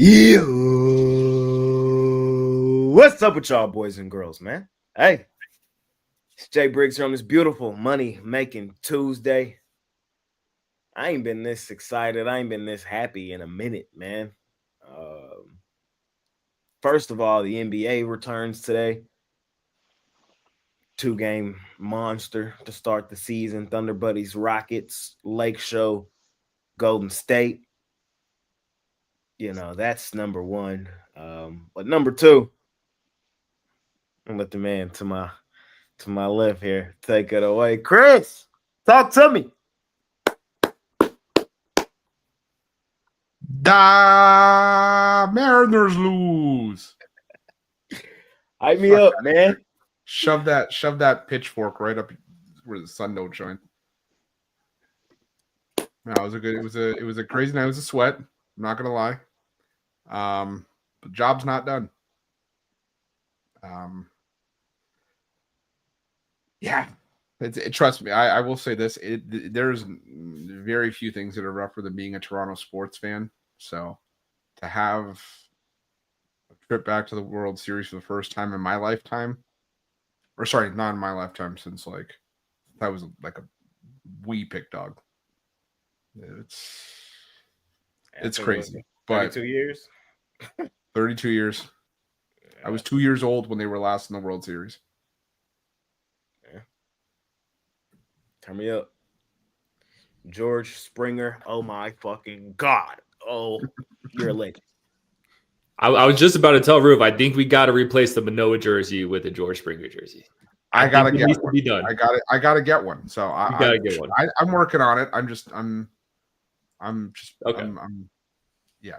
Yo, what's up with y'all boys and girls, man? Hey, it's Jay Briggs here on this beautiful money-making Tuesday. I ain't been this excited. I ain't been this happy in a minute, man. First of all, the NBA returns today. 2-game monster to start the season. Thunder Buddies, Rockets, Lake Show, Golden State. You know, that's number one. But number two, I'm let the man to my left here take it away. Chris, talk to me. Da Mariners lose. Hype me up, man. Shove that pitchfork right up where the sun don't shine. No, it was a crazy night. It was a sweat. I'm not gonna lie. The job's not done. Yeah. Trust me, I will say this. There's very few things that are rougher than being a Toronto sports fan. So to have a trip back to the World Series for the first time in my lifetime, or sorry, not in my lifetime, since like that was like a wee pick dog. It's crazy. 32 years. 32 years. I was 2 years old when they were last in the World Series. Yeah. Turn me up. George Springer. Oh my fucking God. Oh, you're a legend. I was just about to tell Rube, I think we got to replace the Manoah jersey with a George Springer jersey. I gotta get one. To be done. I gotta get one. So I gotta get one. I'm working on it. Okay. Yeah.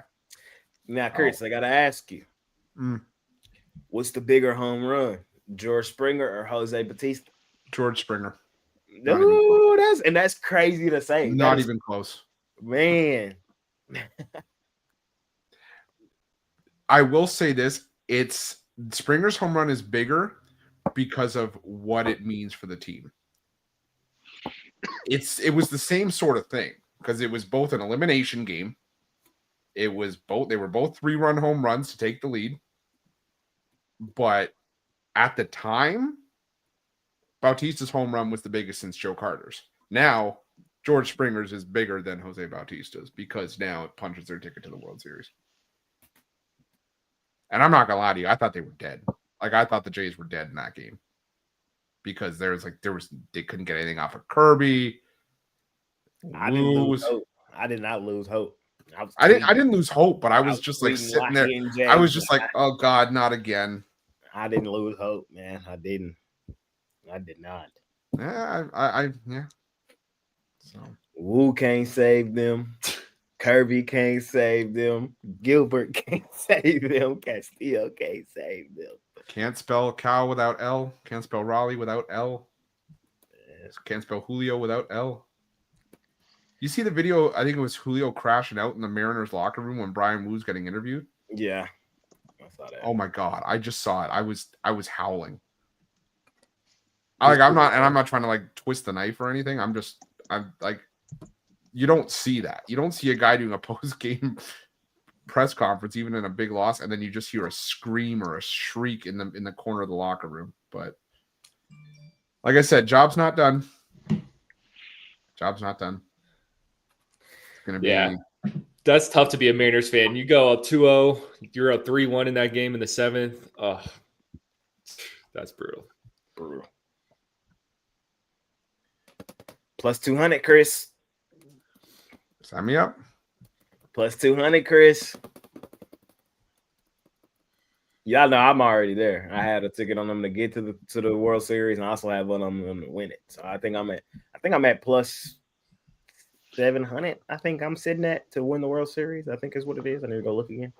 Now, Chris, I gotta ask you, what's the bigger home run, George Springer or Jose Bautista? George Springer. No, that's crazy to say. Not even close, man. I will say this: it's Springer's home run is bigger because of what it means for the team. It was the same sort of thing because it was both an elimination game. They were both 3-run home runs to take the lead. But at the time, Bautista's home run was the biggest since Joe Carter's. Now, George Springer's is bigger than Jose Bautista's because now it punches their ticket to the World Series. And I'm not gonna lie to you, I thought they were dead. Like I thought the Jays were dead in that game because they couldn't get anything off of Kirby. I didn't lose hope. I did not lose hope. I didn't lose hope, but I was just like sitting there. I was just like, oh God, not again. I didn't lose hope, man. I did not. Yeah, yeah. So Wu can't save them. Kirby can't save them. Gilbert can't save them. Castillo can't save them. Can't spell cow without L. Can't spell Raleigh without L. Can't spell Julio without L. You see the video? I think it was Julio crashing out in the Mariners locker room when Brian Wu's getting interviewed. Yeah, I saw that. Oh my God, I just saw it. I was howling. I'm not trying to like twist the knife or anything. I'm like, you don't see that. You don't see a guy doing a post-game press conference, even in a big loss, and then you just hear a scream or a shriek in the corner of the locker room. But like I said, job's not done. Job's not done. It's gonna be. Yeah, that's tough to be a Mariners fan. You go up 2-0, you're up 3-1 in that game in the 7th. Oh, that's brutal. Brutal. Plus 200, Chris. Sign me up. Plus 200, Chris. Y'all know I'm already there. I had a ticket on them to get to the World Series, and I also have one on them to win it. So I think I'm at plus 700. I think I'm sitting at to win the World Series. I think is what it is. I need to go look again.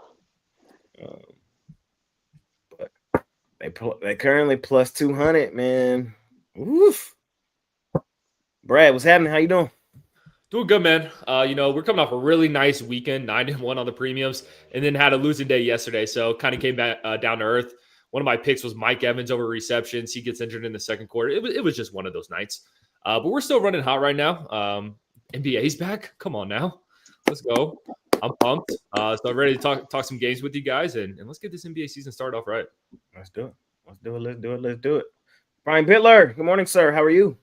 But they currently plus 200, man. Oof. Brad, what's happening? How you doing? Doing good, man. We're coming off a really nice weekend, 9-1 on the premiums, and then had a losing day yesterday. So kind of came back down to earth. One of my picks was Mike Evans over receptions. He gets injured in the second quarter. It was just one of those nights. But we're still running hot right now. NBA's back. Come on now. Let's go. I'm pumped. So I'm ready to talk some games with you guys, and let's get this NBA season started off right. Let's do it. Let's do it. Brian Bitler, good morning, sir. How are you?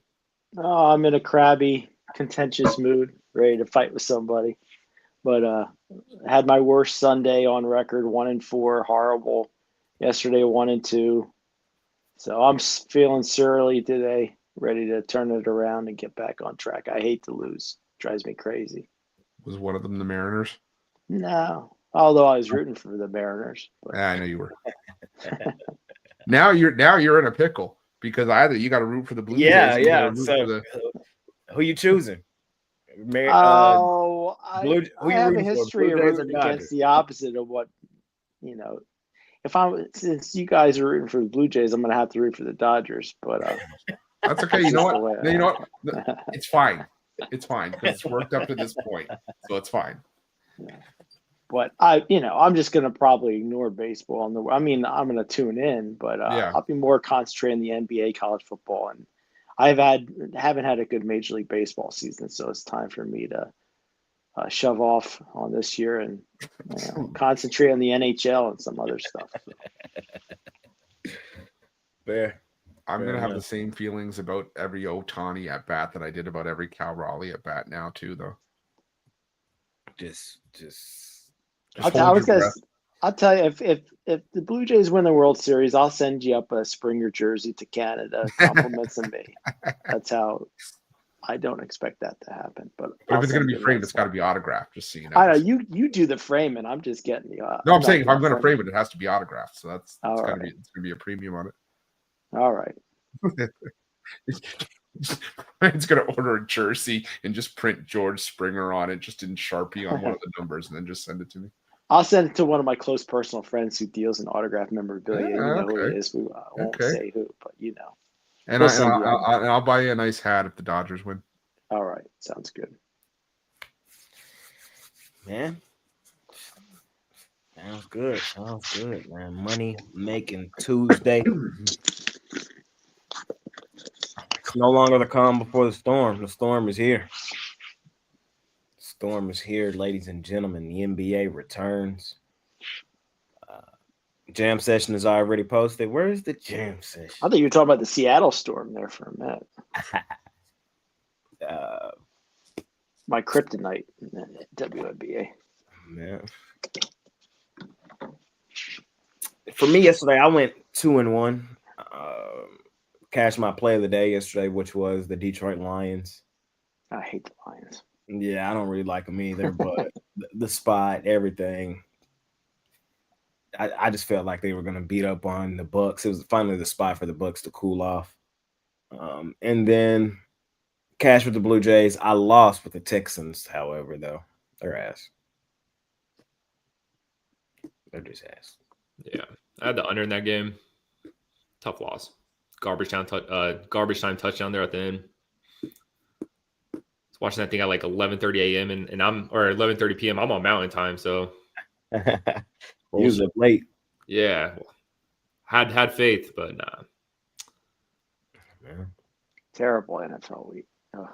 Oh, I'm in a crabby, contentious mood, ready to fight with somebody. But had my worst Sunday on record, 1-4, horrible. Yesterday, 1-2. So I'm feeling surly today, ready to turn it around and get back on track. I hate to lose. Drives me crazy. Was one of them the Mariners? No, although I was rooting for the Mariners. But... I know you were. Now you're in a pickle because either you got to root for the Blue Jays. Yeah. So who you choosing? I have a history of rooting against the opposite of what, since you guys are rooting for the Blue Jays, I'm going to have to root for the Dodgers. But that's okay. You know what? It's fine. It's fine because it's worked up to this point, so it's fine. Yeah. But I'm just going to probably ignore baseball. I'm going to tune in, but I'll be more concentrated in the NBA, college football, and haven't had a good Major League Baseball season, so it's time for me to shove off on this year and concentrate on the NHL and some other stuff. Fair. I'm going to have the same feelings about every Ohtani at bat that I did about every Cal Raleigh at bat now too, though. I'll tell you, if the Blue Jays win the World Series, I'll send you up a Springer jersey to Canada, compliments of me. That's how. I don't expect that to happen, but if it's going to be framed, it's got to be autographed. Just so you know. I know you do the framing. I'm just getting the. No, I'm saying if I'm going to frame it, it has to be autographed. So it's going to be a premium on it. All right. It's going to order a jersey and just print George Springer on it, just in Sharpie on one of the numbers, and then just send it to me. I'll send it to one of my close personal friends who deals in autograph memorabilia. You know who it is. We won't say who, but you know. And I'll buy you a nice hat if the Dodgers win. All right. Sounds good. Man. Sounds good, man. Money making Tuesday. It's no longer the calm before the storm. The storm is here. Storm is here, ladies and gentlemen. The NBA returns. Jam session is already posted. Where is the jam session? I thought you were talking about the Seattle storm there for a minute. My kryptonite in the WNBA. Man. For me yesterday, I went 2-1. Cashed my play of the day yesterday, which was the Detroit Lions. I hate the Lions. Yeah, I don't really like them either, but the spot, everything. I just felt like they were going to beat up on the Bucks. It was finally the spot for the Bucks to cool off. And then cash with the Blue Jays. I lost with the Texans, however, though. They're ass. They're just ass. Yeah, I had the under in that game. Tough loss. Garbage time touchdown there at the end. I was watching that thing at like 11:30 a.m. and I'm or 11:30 p.m. I'm on Mountain Time, so usually late. Yeah, had faith, but nah. Man. Terrible NFL week. Oh,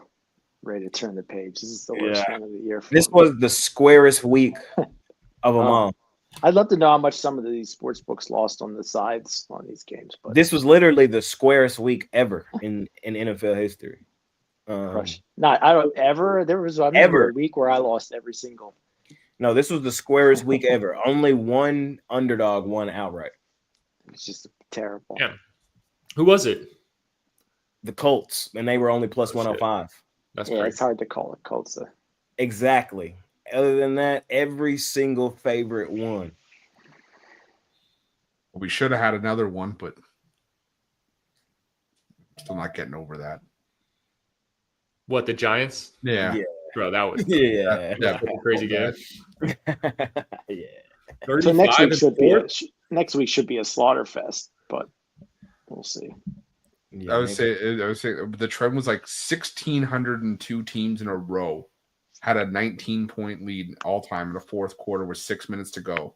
ready to turn the page. This is the worst one of the year. This was the squarest week of them all. I'd love to know how much some of these sports books lost on the sides on these games. But this was literally the squarest week ever in NFL history. There was a week where I lost every single. No, this was the squarest week ever. Only one underdog won outright. It's just terrible. Yeah. Who was it? The Colts, and they were only plus 105. That's crazy. It's hard to call it Colts. Exactly. Other than that, every single favorite won. We should have had another one, but still not getting over that. What, the Giants? Yeah. Bro, that was that's a crazy game. Yeah. So next week should be a slaughter fest, but we'll see. Yeah, I would say the trend was like 1,602 teams in a row had a 19-point lead all time in the fourth quarter with 6 minutes to go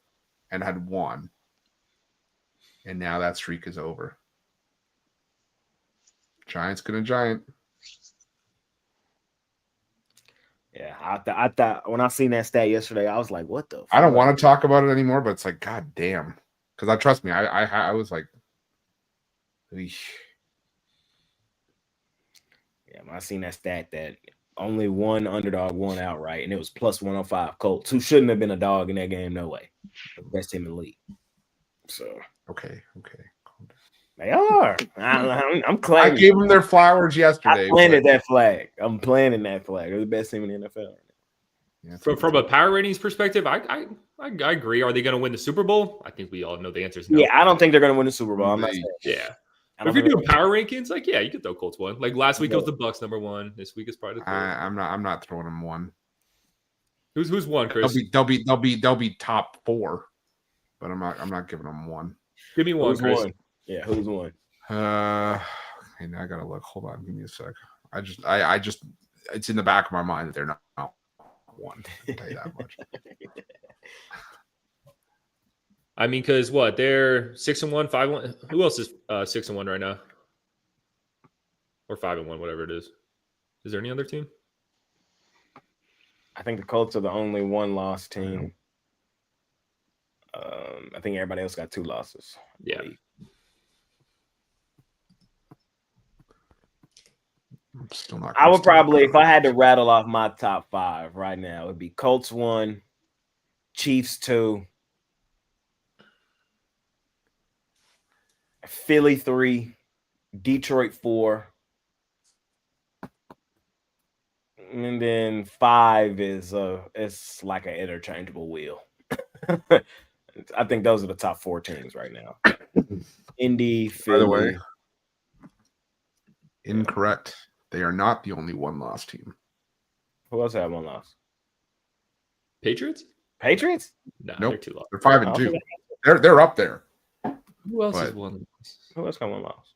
and had won. And now that streak is over. Giants gonna giant. Yeah, I thought when I seen that stat yesterday, I was like, "What the?" I don't want to talk about it anymore, but it's like, God damn, because trust me, I was like, eesh. Yeah, when I seen that stat that only one underdog won outright, and it was plus 105 Colts, who shouldn't have been a dog in that game, no way. The best team in the league. So okay. They are. I'm I claiming. gave them their flowers yesterday. I planted that flag. I'm planting that flag. They're the best team in the NFL. Yeah, from a power ratings perspective, I agree. Are they going to win the Super Bowl? I think we all know the answer is no. Yeah, I don't think they're going to win the Super Bowl. I'm not saying. Yeah. But if you're doing power rankings, like, yeah, you could throw Colts 1. Like last week it was the Bucks number 1. This week is probably the third. I'm not throwing them 1. Who's 1, Chris? They'll be top 4, but I'm not giving them 1. Give me 1, who's Chris. 1? Yeah, who's 1? Okay, now I gotta look. Hold on, give me a sec. I just it's in the back of my mind that they're not 1. I'll tell you that much. I mean, because what? They're 6-1, 5-1. Who else is 6-1 right now? Or 5-1, whatever it is. Is there any other team? I think the Colts are the only one-loss team. I think everybody else got 2 losses. Yeah. I'm still not. I would probably, if I had to rattle off my top 5 right now, it would be Colts 1, Chiefs 2, Philly 3, Detroit 4, and then 5 is it's like an interchangeable wheel. I think those are the top 4 teams right now. Indy, Philly. By the way, incorrect. They are not the only one-loss team. Who else had 1 loss? Patriots? Patriots? No, nope. they're 2 losses. They're 5-2. They're up there. Who else is 1 loss? Who else got 1 loss?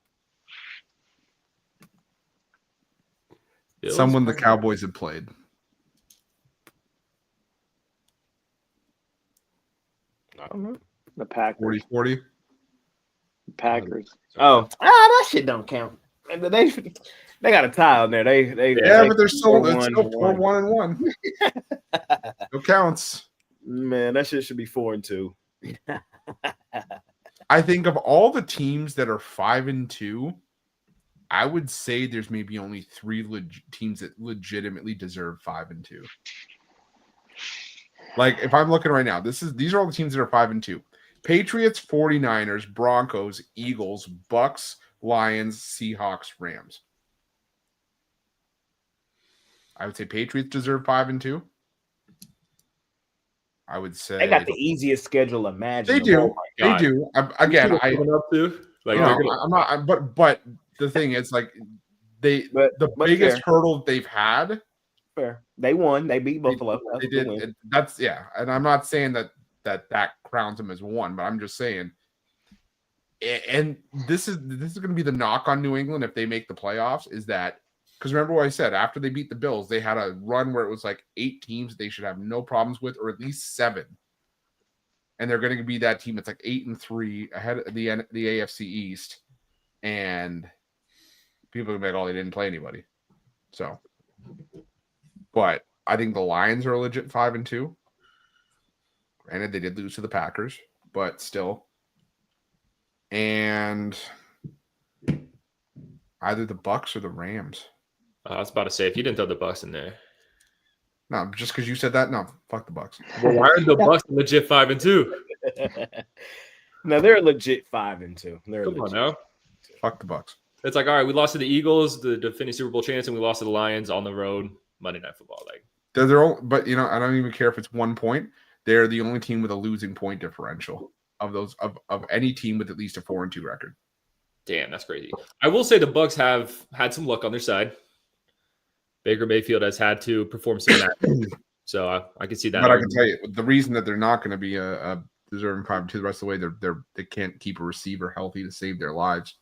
Bills? Someone the Cowboys had played. I don't know. The Packers. 40-40. Packers. Oh, that shit don't count. They got a tie on there. But they're still 4-1-1. It counts. Man, that shit should be 4-2. I think of all the teams that are 5-2, I would say there's maybe only 3 teams that legitimately deserve 5-2. Like if I'm looking right now, these are all the teams that are 5-2. Patriots, 49ers, Broncos, Eagles, Bucks, Lions, Seahawks, Rams. I would say Patriots deserve 5-2. I would say they got the easiest schedule imaginable. They do. They do. Again, I'm not. But the thing is, like, the biggest hurdle they've had. Fair. They won. They beat Buffalo. They did. That's and I'm not saying that crowns them as 1, but I'm just saying. And this is going to be the knock on New England if they make the playoffs. Is that because remember what I said after they beat the Bills, they had a run where it was like 8 teams they should have no problems with, or at least 7. And they're going to be that team that's like 8-3 ahead of the AFC East, and people are going to be like, "Oh, they didn't play anybody." So, but I think the Lions are a legit 5-2. Granted, they did lose to the Packers, but still. And either the Bucks or the Rams. I was about to say, if you didn't throw the Bucks in there. No, just because you said that, no, fuck the Bucks. Well, why are the Bucks legit 5-2? No, they're legit 5-2. Come on now. Fuck the Bucks. It's like, all right, we lost to the Eagles, the defending Super Bowl champs, and we lost to the Lions on the road Monday Night Football. Like they're their own, but I don't even care if it's 1 point. They're the only team with a losing point differential of those of any team with at least a 4-2 record. Damn, that's crazy. I will say the Bucks have had some luck on their side. Baker Mayfield has had to perform some magic. So I can see that. But I can tell you the reason that they're not going to be a deserving 5-2 the rest of the way, they can't keep a receiver healthy to save their lives.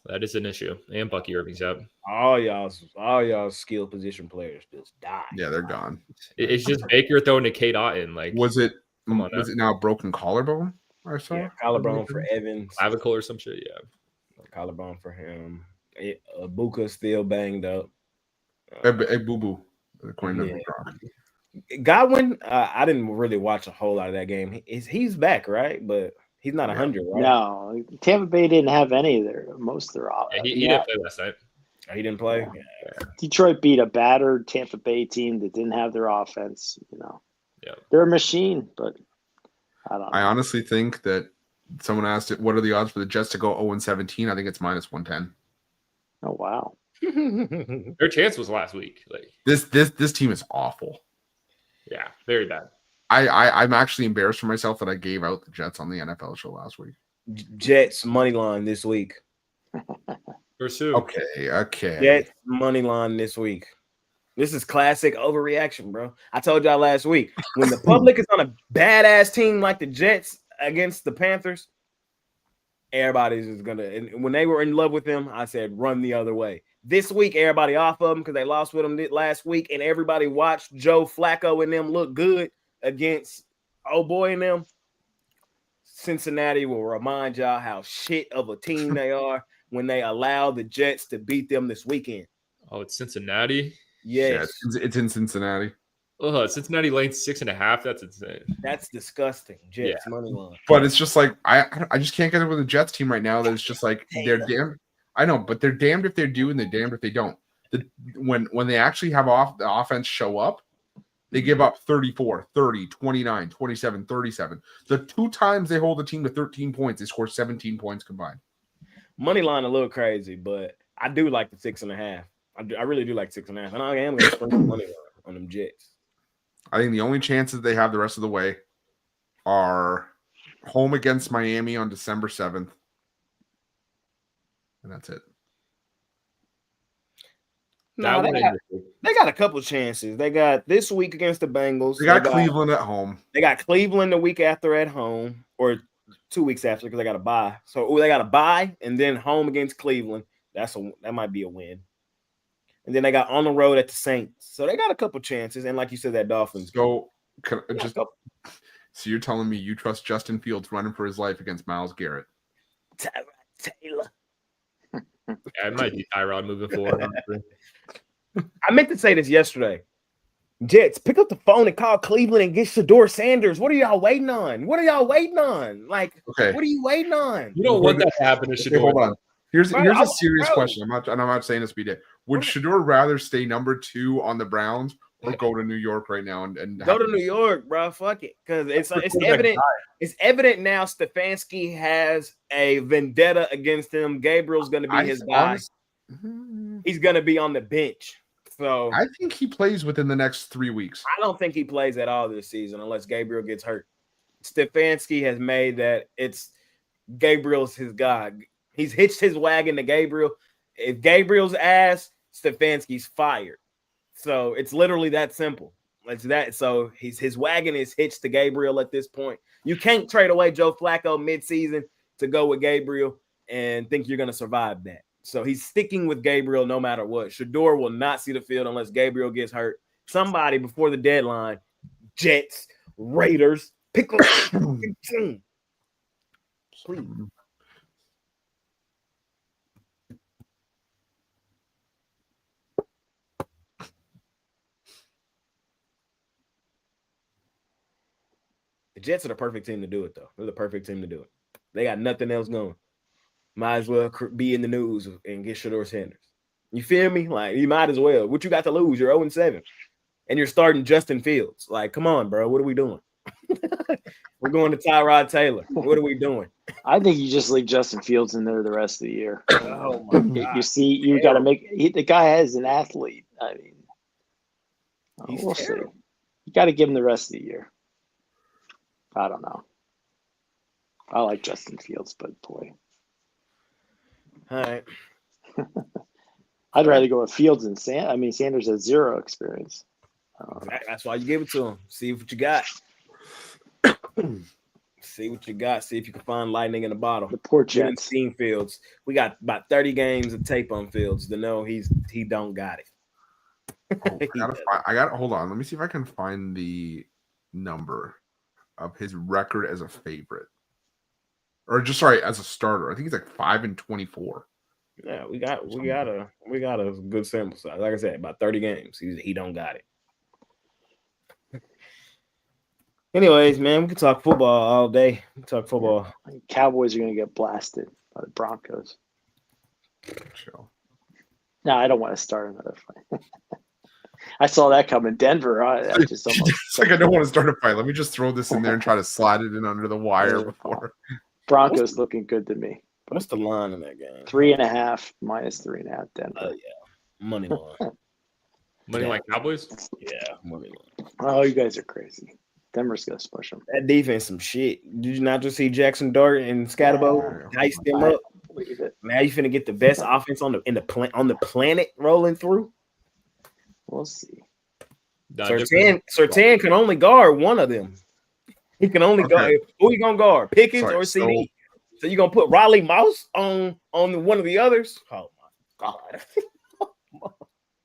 That is an issue. And Bucky Irving's out. All y'all skill position players just died. Yeah, they're gone. It's just Baker throwing to Kate Otten. Like, was it now a broken collarbone? I saw. Yeah, collarbone for Evans. Clavicle or some shit. Yeah, collarbone for him. Buka's still banged up. Hey, boo boo. according to Big Rock. Godwin, I didn't really watch a whole lot of that game. He's back, right? But he's not 100, right? No, Tampa Bay didn't have any of most of their offense. Yeah, he didn't play last night. Oh, he didn't play? Yeah. Detroit beat a battered Tampa Bay team that didn't have their offense. Yeah, they're a machine, but I don't know. I honestly think that someone asked it, what are the odds for the Jets to go 0-17? I think it's -110. Oh, wow. Their chance was last week. Like this team is awful. Yeah, very bad. I'm actually embarrassed for myself that I gave out the Jets on the NFL show last week. Jets money line this week. Pursue. Okay. Jets money line this week. This is classic overreaction, bro. I told y'all last week, when the public is on a badass team like the Jets against the Panthers, everybody's just gonna. And when they were in love with them, I said run the other way. This week, everybody off of them because they lost with them last week, and everybody watched Joe Flacco and them look good against oh boy and them. Cincinnati will remind y'all how shit of a team they are when they allow the Jets to beat them this weekend. Oh, it's Cincinnati. Yes. Yeah, it's in Cincinnati. Oh, Cincinnati lane 6.5. That's insane. That's disgusting. Jets money line. But it's just like I just can't get it with the Jets team right now. That it's just like they're damn. I know, but they're damned if they do and they're damned if they don't. When they actually have the offense show up, they give up 34, 30, 29, 27, 37. The 2 times they hold the team to 13 points, they score 17 points combined. Money line a little crazy, but I do like the 6.5. I really do like 6.5. And I am going to spend some money on them Jets. I think the only chances they have the rest of the way are home against Miami on December 7th. And that's it. No, they got a couple chances. They got this week against the Bengals. They got Cleveland at home. They got Cleveland the week after at home, or 2 weeks after because they got a bye. So they got a bye and then home against Cleveland. That might be a win. And then they got on the road at the Saints. So they got a couple chances. And like you said, that Dolphins. So you're telling me you trust Justin Fields running for his life against Myles Garrett? Taylor. Yeah, it might be Tyrod moving forward. I meant to say this yesterday. Jets, pick up the phone and call Cleveland and get Shedeur Sanders. What are y'all waiting on? Like, okay. What are you waiting on? You don't want that to happen to Shedeur. Hold on. Here's a serious question. I'm not saying this to be dead. Would Shedeur rather stay number 2 on the Browns or go to New York right now and go to New York, bro? Fuck it, because it's evident. It's evident now. Stefanski has a vendetta against him. Gabriel's going to be his guy. He's going to be on the bench. So I think he plays within the next 3 weeks. I don't think he plays at all this season unless Gabriel gets hurt. Stefanski has made that it's Gabriel's his guy. He's hitched his wagon to Gabriel. If Gabriel's ass, Stefanski's fired. So it's literally that simple. It's that. So his wagon is hitched to Gabriel at this point. You can't trade away Joe Flacco midseason to go with Gabriel and think you're going to survive that. So he's sticking with Gabriel no matter what. Shedeur will not see the field unless Gabriel gets hurt. Somebody before the deadline, Jets, Raiders, pick up the team. Please. The Jets are the perfect team to do it, though. They're the perfect team to do it. They got nothing else going. Might as well be in the news and get Shedeur Sanders. You feel me? Like, you might as well. What you got to lose? You're 0-7. And you're starting Justin Fields. Like, come on, bro. What are we doing? We're going to Tyrod Taylor. What are we doing? I think you just leave Justin Fields in there the rest of the year. Oh, my God. You see, you got to the guy is an athlete. I mean, we'll see. You got to give him the rest of the year. I don't know. I like Justin Fields, but boy. All right. I'd rather go with Fields and Sanders has 0 experience. That's why you give it to him. See what you got. See what you got. See if you can find lightning in the bottle. The poor Jets. Seen Fields. We got about 30 games of tape on Fields to know he don't got it. I got hold on. Let me see if I can find the number of his record as a favorite. Or as a starter. I think he's like 5-24. Yeah, we got a good sample size. Like I said, about 30 games. He don't got it. Anyways, man, we can talk football all day. We can talk football. Yeah. Cowboys are going to get blasted by the Broncos. Chill. No, I don't want to start another fight. I saw that coming. Denver. I just almost it's like I don't want to start a fight. Let me just throw this in there and try to slide it in under the wire before. Broncos looking good to me. What's the line in that game? 3.5 minus 3.5 Denver. Oh yeah, money line. Money like Cowboys? Yeah, money line. Oh, you guys are crazy. Denver's gonna spush them. That defense, some shit. Did you not just see Jackson Dart and Scatterbo dice them up? Believe it. Now you finna get the best offense on the planet rolling through. We'll see. Surtain can only guard one of them. He can only guard. Who he gonna guard? Pickens or CD? So you gonna put Riley Mouse on one of the others? Oh my god!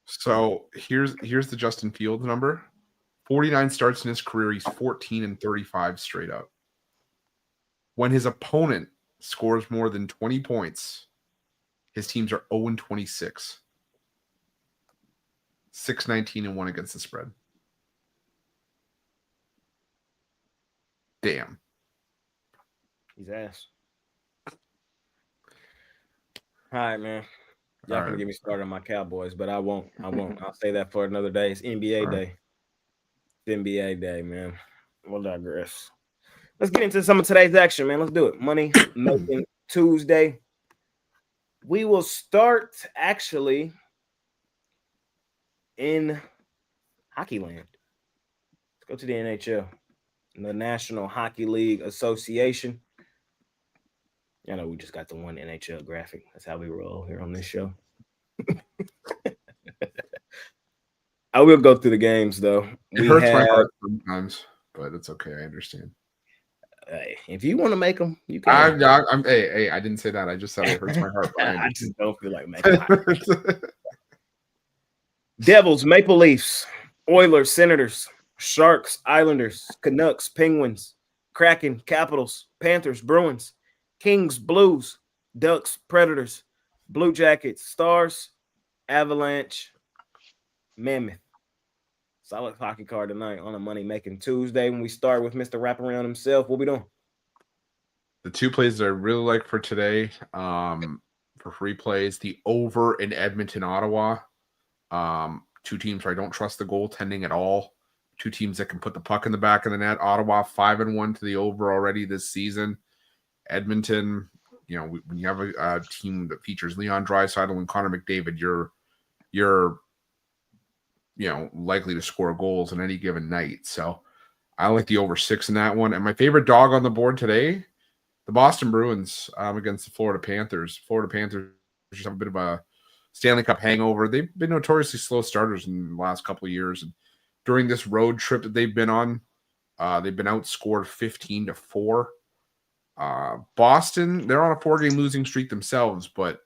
So here's the Justin Fields number. 49 starts in his career. He's 14-35 straight up. When his opponent scores more than 20 points, his teams are 0-26. 6-19-1 against the spread. Damn. He's ass. All right, man. Y'all can get me started on my Cowboys, but I won't. I'll say that for another day. It's NBA day. It's NBA day, man. We'll digress. Let's get into some of today's action, man. Let's do it. Money Making Tuesday. We will start actually in hockey land. Let's go to the NHL, the National Hockey League Association. I know we just got the one NHL graphic. That's how we roll here on this show. I will go through the games, though. It hurts my heart sometimes, but it's okay. I understand. Hey, if you want to make them, you can. Hey, I didn't say that. I just said it hurts my heart. I just don't feel like making them. Devils, Maple Leafs, Oilers, Senators, Sharks, Islanders, Canucks, Penguins, Kraken, Capitals, Panthers, Bruins, Kings, Blues, Ducks, Predators, Blue Jackets, Stars, Avalanche, Mammoth. Solid hockey card tonight on a Money Making Tuesday. When we start with Mr. Wraparound himself, what we doing? The two plays that I really like for today, for free plays, the over in Edmonton, Ottawa. Two teams where I don't trust the goaltending at all. Two teams that can put the puck in the back of the net. Ottawa 5-1 to the over already this season. Edmonton, when you have a team that features Leon Draisaitl and Connor McDavid, you're likely to score goals on any given night. So I like the over 6 in that one. And my favorite dog on the board today, the Boston Bruins against the Florida Panthers. Florida Panthers just have a bit of a Stanley Cup hangover. They've been notoriously slow starters in the last couple of years. And during this road trip that they've been on, they've been outscored 15-4. Boston, they're on a 4-game losing streak themselves, but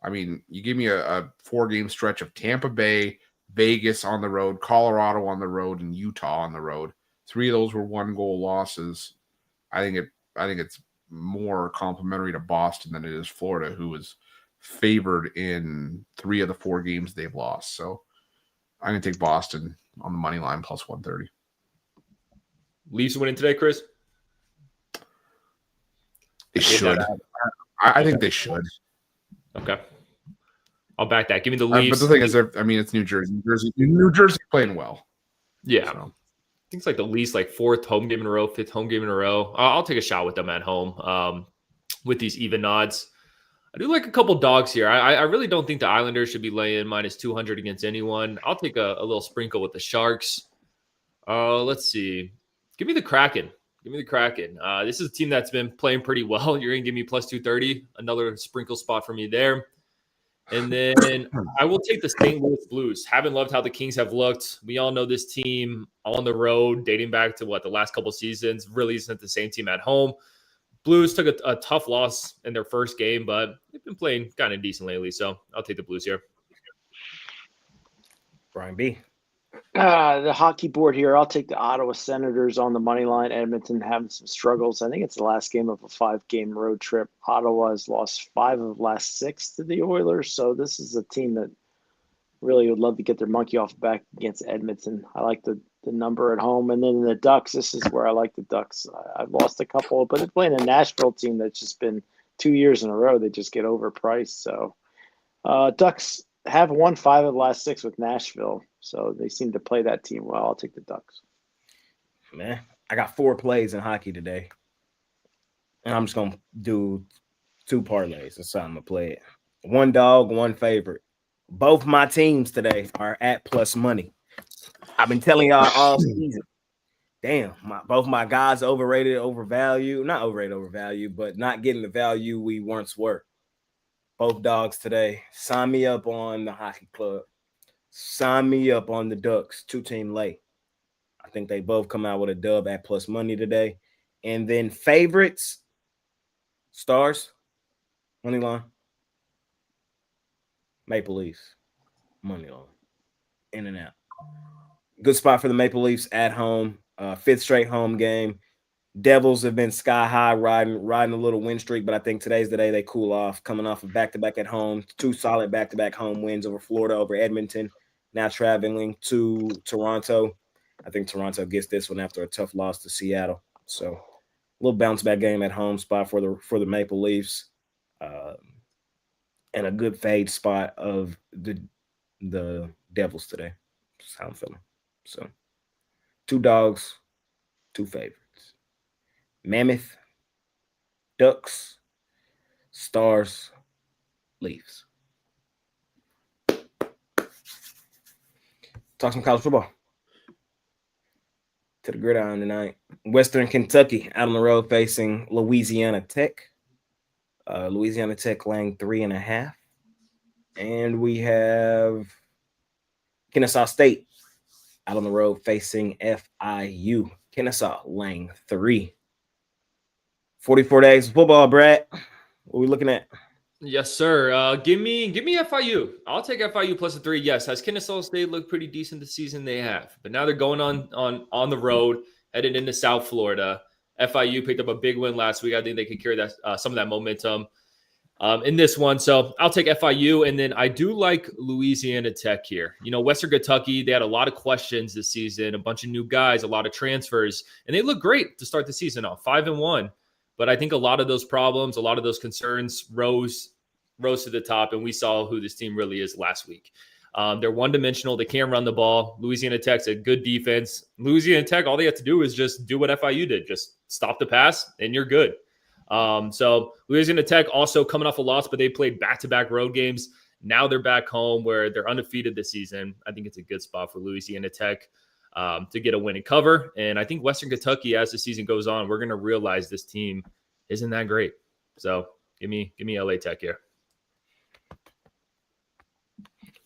I mean, you give me a 4-game stretch of Tampa Bay, Vegas on the road, Colorado on the road, and Utah on the road. 3 of those were 1-goal losses. I think it's more complimentary to Boston than it is Florida, who is favored in 3 of the 4 games they've lost. So I'm going to take Boston on the money line plus 130. Leafs winning today, Chris? They should. I think they should. Okay. I'll back that. Give me the Leafs. But the thing is, it's New Jersey. New Jersey playing well. Yeah. So. I think it's like the Leafs, like 4th home game in a row, 5th home game in a row. I'll take a shot with them at home with these even odds. I do like a couple dogs here. I really don't think the Islanders should be laying minus 200 against anyone. I'll take a little sprinkle with the Sharks. Let's see. Give me the Kraken. Give me the Kraken. This is a team that's been playing pretty well. You're going to give me plus 230. Another sprinkle spot for me there. And then I will take the St. Louis Blues. Haven't loved how the Kings have looked. We all know this team on the road, dating back to the last couple seasons, really isn't the same team at home. Blues took a tough loss in their first game, but they've been playing kind of decent lately. So I'll take the Blues here. Brian B. The hockey board here, I'll take the Ottawa Senators on the money line. Edmonton having some struggles. I think it's the last game of a 5-game road trip. Ottawa has lost 5 of the last 6 to the Oilers. So this is a team that really would love to get their monkey off the back against Edmonton. I like the number at home. And then the Ducks, this is where I like the Ducks. I've lost a couple, but they're playing a Nashville team that's just been 2 years in a row. They just get overpriced. So Ducks have won 5 of the last 6 with Nashville. So they seem to play that team well. I'll take the Ducks. Man, I got 4 plays in hockey today. And I'm just going to do 2 parlays. That's how I'm going to play it. 1 dog, 1 favorite. Both my teams today are at plus money. I've been telling y'all all season. Damn, both my guys overrated, overvalued. Not overrated, overvalued, but not getting the value we once were. Both dogs today. Sign me up on the hockey club. Sign me up on the Ducks, 2-team lay. I think they both come out with a dub at plus money today. And then favorites, Stars, money line. Maple Leafs, money line. In and out. Good spot for the Maple Leafs at home. 5th straight home game. Devils have been sky high, riding a little win streak, but I think today's the day they cool off, coming off of back-to-back at home. 2 solid back-to-back home wins over Florida, over Edmonton, now traveling to Toronto. I think Toronto gets this one after a tough loss to Seattle. So a little bounce-back game at home spot for the Maple Leafs. And a good fade spot of the Devils today. That's how I'm feeling. So 2 dogs, 2 favorites. Mammoth, Ducks, Stars, Leafs. Talk some college football. To the gridiron tonight. Western Kentucky out on the road facing Louisiana Tech. Louisiana Tech laying 3.5. And we have Kennesaw State out on the road facing FIU. Kennesaw laying 3. 44 days of football, Brad. What are we looking at? Yes, sir. Give me FIU. I'll take FIU plus a 3. Yes, has Kennesaw State looked pretty decent this season? They have, but now they're going on the road, headed into South Florida. FIU picked up a big win last week. I think they can carry that some of that momentum in this one. So I'll take FIU, and then I do like Louisiana Tech here. You know, Western Kentucky, they had a lot of questions this season, a bunch of new guys, a lot of transfers, and they look great to start the season off 5-1. But I think a lot of those problems, a lot of those concerns rose to the top, and we saw who this team really is last week. They're one-dimensional. They can't run the ball. Louisiana Tech's a good defense. Louisiana Tech, all they have to do is just do what FIU did. Just stop the pass, and you're good. So Louisiana Tech also coming off a loss, but they played back-to-back road games. Now they're back home where they're undefeated this season. I think it's a good spot for Louisiana Tech to get a win and cover. And I think Western Kentucky, as the season goes on, we're going to realize this team isn't that great. So give me LA Tech here.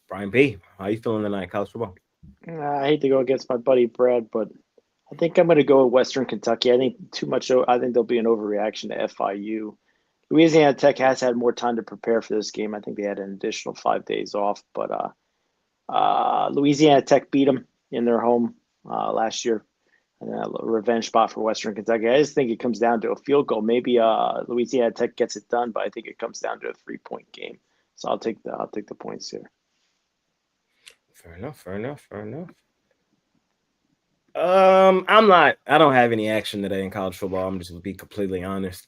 Brian P., how you feeling tonight, college football? I hate to go against my buddy Brad, but I think I'm going to go with Western Kentucky. I think there'll be an overreaction to FIU. Louisiana Tech has had more time to prepare for this game. I think they had an additional 5 days off, but Louisiana Tech beat them in their home last year. And a revenge spot for Western Kentucky. I just think it comes down to a field goal. Maybe Louisiana Tech gets it done, but I think it comes down to a 3-point game. So I'll take the points here. Fair enough. I don't have any action today in college football. I'm just going to be completely honest.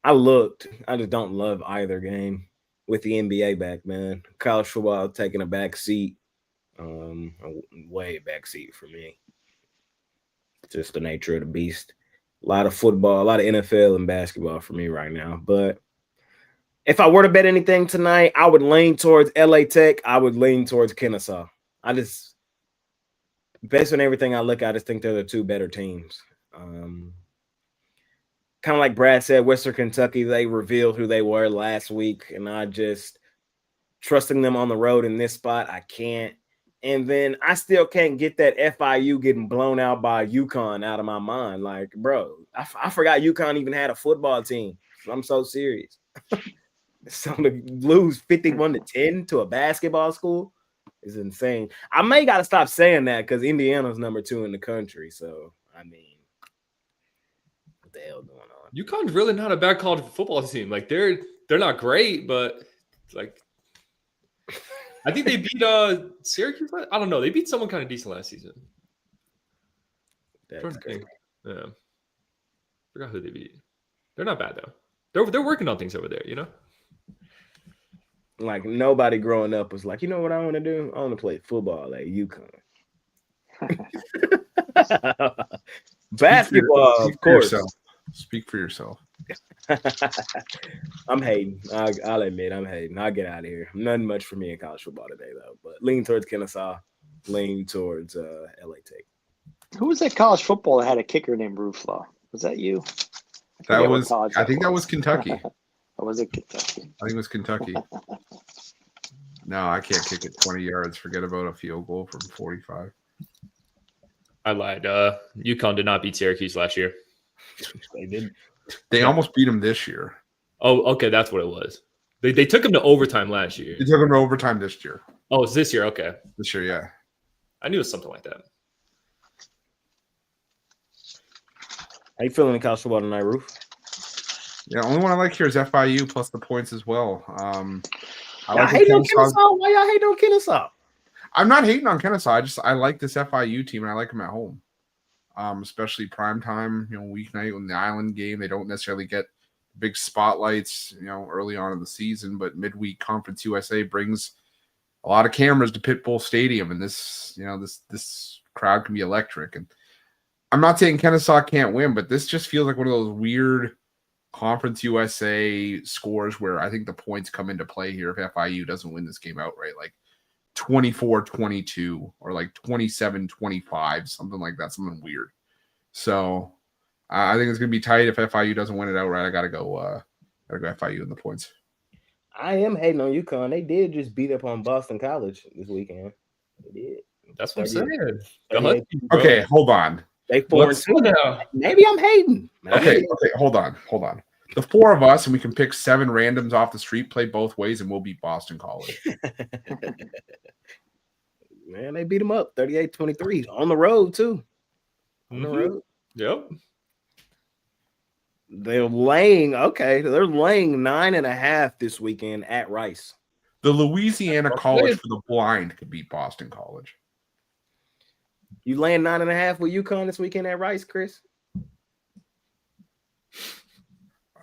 I just don't love either game with the NBA back, man. College football taking a back seat, way back seat for me. Just the nature of the beast. A lot of football, a lot of NFL and basketball for me right now. But if I were to bet anything tonight, I would lean towards LA Tech. I would lean towards Kennesaw. Based on everything I look at, I just think they're the 2 better teams. Kind of like Brad said, Western Kentucky, they revealed who they were last week, and I just trusting them on the road in this spot, I can't. And then I still can't get that FIU getting blown out by UConn out of my mind. Like, bro, I forgot UConn even had a football team. I'm so serious. So to lose 51-10 to a basketball school is insane. I may got to stop saying that because Indiana's number 2 in the country. So, I mean, what the hell going on? UConn's really not a bad college football team. Like, they're not great, but like – I think they beat Syracuse. I don't know. They beat someone kind of decent last season. That's great. Yeah. Forgot who they beat. They're not bad though. They're working on things over there, you know? Like nobody growing up was like, you know what I want to do? I want to play football at UConn. Basketball, of course. Speak for yourself. I'm hating. I'll admit I'm hating. I'll get out of here. Nothing much for me in college football today, though. But lean towards Kennesaw, lean towards LA Tech. Who was that college football that had a kicker named Ruflo? Was that you? I think that was Kentucky. Or was it Kentucky? I think it was Kentucky. No, I can't kick it 20 yards. Forget about a field goal from 45. I lied. UConn did not beat Syracuse last year. They did. They almost beat them this year. Oh, okay, that's what it was. They took him to overtime last year. They took them to overtime this year. Oh, it's this year. Okay, This year, yeah. I knew it was something like that. How you feeling in college football tonight, Roof? Yeah, only one I like here is FIU plus the points as well. I hate on Kennesaw. Why y'all hate on Kennesaw? I'm not hating on Kennesaw. I like this FIU team and I like them at home. Especially prime time, weeknight in the Island game. They don't necessarily get big spotlights, early on in the season, but midweek Conference USA brings a lot of cameras to Pitbull Stadium, and this crowd can be electric. And I'm not saying Kennesaw can't win, but this just feels like one of those weird Conference USA scores where I think the points come into play here if FIU doesn't win this game outright, like 24-22 or like 27-25, something like that, something weird. So I think it's going to be tight if FIU doesn't win it outright. I got to go FIU in the points. I am hating on UConn. They did just beat up on Boston College this weekend. They did. That's what I'm saying. Okay, hold on. They 4-2 now. Maybe I'm hating. Okay, hold on. The four of us, and we can pick 7 randoms off the street, play both ways, and we'll beat Boston College. Man, they beat them up 38-23 on the road too. On the road. Yep. They're laying 9.5 this weekend at Rice. The Louisiana College for the Blind could beat Boston College. You laying 9.5 with UConn this weekend at Rice, Chris?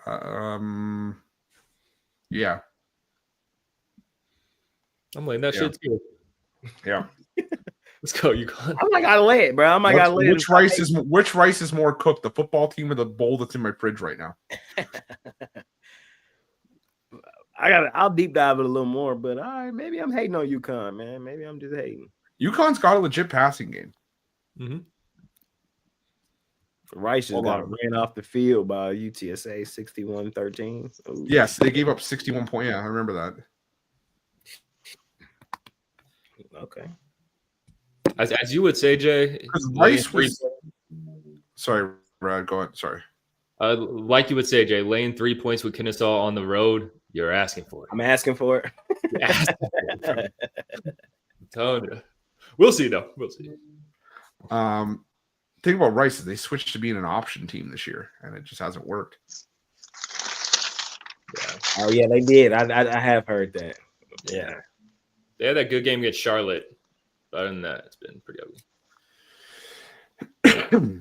Yeah. I'm laying that shit too. Yeah. Let's go, UConn. I gotta lay it, bro. Which rice is more cooked, the football team or the bowl that's in my fridge right now? I'll deep dive it a little more, but maybe I'm hating on UConn, man. Maybe I'm just hating. UConn's got a legit passing game. Mm-hmm. Rice just got ran off the field by UTSA 61-13. Ooh. Yes, they gave up 61 points. Yeah, I remember that. Okay. As you would say, Jay, Rice was... Sorry, Brad, go ahead. Sorry. Like you would say, Jay, laying 3 points with Kennesaw on the road, you're asking for it. I'm asking for it. I'm telling you. We'll see, though. We'll see. Think about Rice. They switched to being an option team this year, and it just hasn't worked. Yeah. Oh, yeah, they did. I have heard that. Yeah. They had that good game against Charlotte. Other than that, it's been pretty ugly.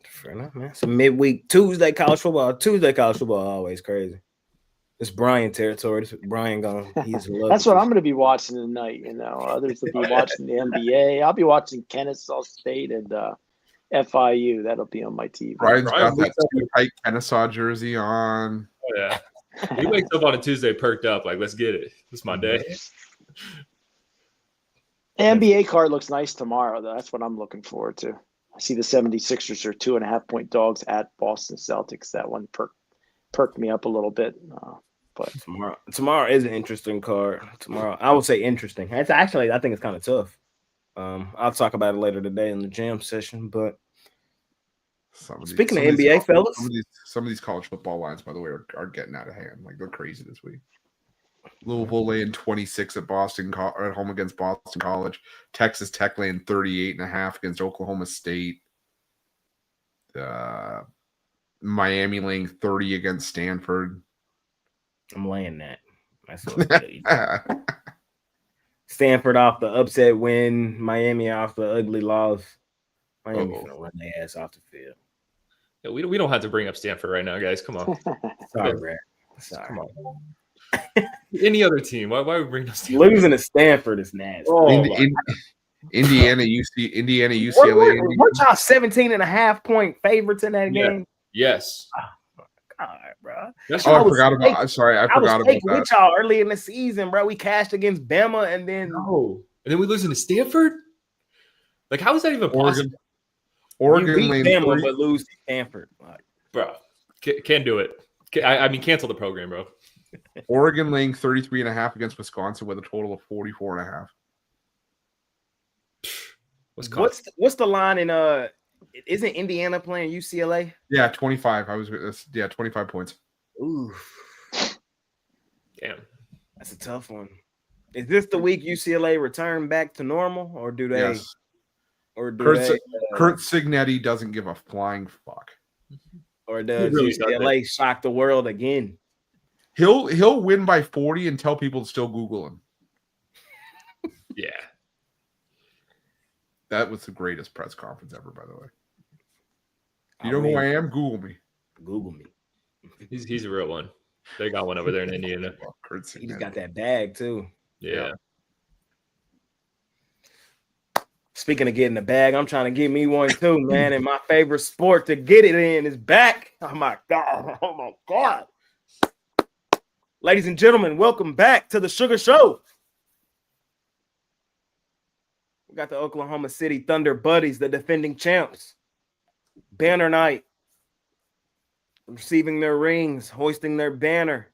Fair enough, man. So midweek Tuesday college football always crazy. It's Brian territory. Brian That's what I'm going to be watching tonight. Others will be watching the NBA. I'll be watching Kennesaw State and FIU. That'll be on my TV. Brian's got that tight Kennesaw jersey on. Oh yeah, he wakes up on a Tuesday perked up. Like, let's get it. It's my day. NBA card looks nice tomorrow, though. That's what I'm looking forward to. I see the 76ers are 2.5-point dogs at Boston Celtics. That one perked me up a little bit. But tomorrow is an interesting card. Tomorrow, I would say interesting. It's actually, I think it's kind of tough. I'll talk about it later today in the jam session. But speaking of NBA, fellas, some of these college football lines, by the way, are getting out of hand. Like, they're crazy this week. Louisville laying 26 at home against Boston College. Texas Tech laying 38.5 against Oklahoma State. Miami laying 30 against Stanford. I'm laying that. That's what Stanford off the upset win. Miami off the ugly loss. Miami finna run their ass off the field. Yeah, we don't have to bring up Stanford right now, guys. Come on. Sorry, Brad. Sorry. Come on. Any other team? Why we bring up Stanford? Losing to Stanford is nasty. Indiana, UCLA. What y'all 17.5-point favorites in that game? Yes. Oh, God, bro. I forgot about. I'm sorry, I forgot about that. With y'all early in the season, bro. We cashed against Bama, and then we losing to Stanford. Like, how is that even possible? Oregon beat Bama, but lose to Stanford, bro. Can't do it. I mean, cancel the program, bro. Oregon laying 33.5 against Wisconsin with a total of 44.5. What's the line in isn't Indiana playing UCLA? Yeah, 25. 25 points. Ooh. Damn. That's a tough one. Is this the week UCLA return back to normal, or do they? Yes. Or do Kurt Signetti doesn't give a flying fuck. Or does UCLA shock the world again? He'll win by 40 and tell people to still Google him. Yeah. That was the greatest press conference ever, by the way. You know who I am? Google me. Google me. He's a real one. They got one over there in Indiana. He's got that bag too. Yeah. Speaking of getting the bag, I'm trying to get me one too, man. And my favorite sport to get it in is back. Oh my God. Oh my God. Ladies and gentlemen, welcome back to the Sugar Show. We got the Oklahoma City Thunder Buddies, the defending champs. Banner night. Receiving their rings, hoisting their banner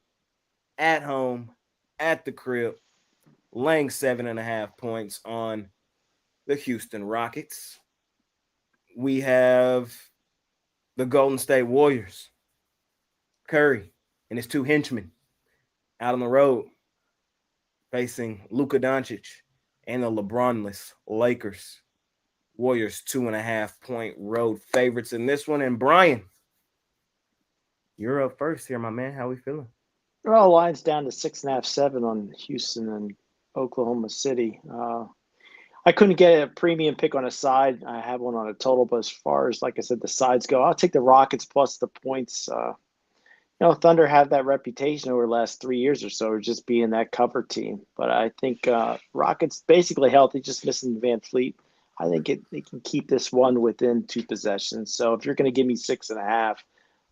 at home, at the crib, laying 7.5 points on the Houston Rockets. We have the Golden State Warriors. Curry and his two henchmen out on the road facing Luka Doncic and the LeBron-less Lakers. Warriors 2.5-point road favorites in this one. And Brian, you're up first here, my man. How we feeling? Well, line's down to 6.5, 7 on Houston and Oklahoma City. I couldn't get a premium pick on a side. I have one on a total, but as far as, like I said, the sides go, I'll take the Rockets plus the points. Thunder have that reputation over the last 3 years or so, just being that cover team. But I think Rockets basically healthy, just missing Van Fleet. I think they can keep this one within 2 possessions. So if you're going to give me 6.5,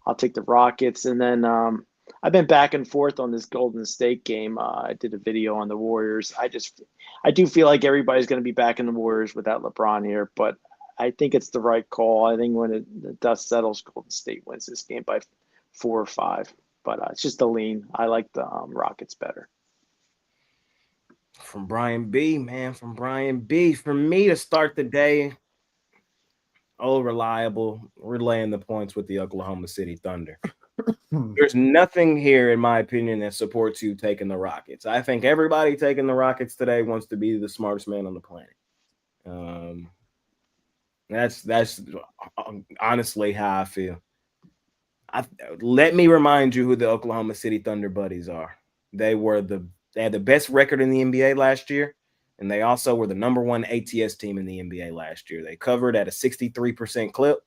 I'll take the Rockets. And then I've been back and forth on this Golden State game. I did a video on the Warriors. I do feel like everybody's going to be back in the Warriors without LeBron here, but I think it's the right call. I think when the dust settles, Golden State wins this game by 4 or 5. But it's just a lean. I like the Rockets better. From Brian B, man. From Brian B. For me to start the day, reliable. We're laying the points with the Oklahoma City Thunder. There's nothing here, in my opinion, that supports you taking the Rockets. I think everybody taking the Rockets today wants to be the smartest man on the planet. That's honestly how I feel. Let me remind you who the Oklahoma City Thunder Buddies are. They had the best record in the NBA last year, and they also were the number 1 ATS team in the NBA last year. They covered at a 63% clip.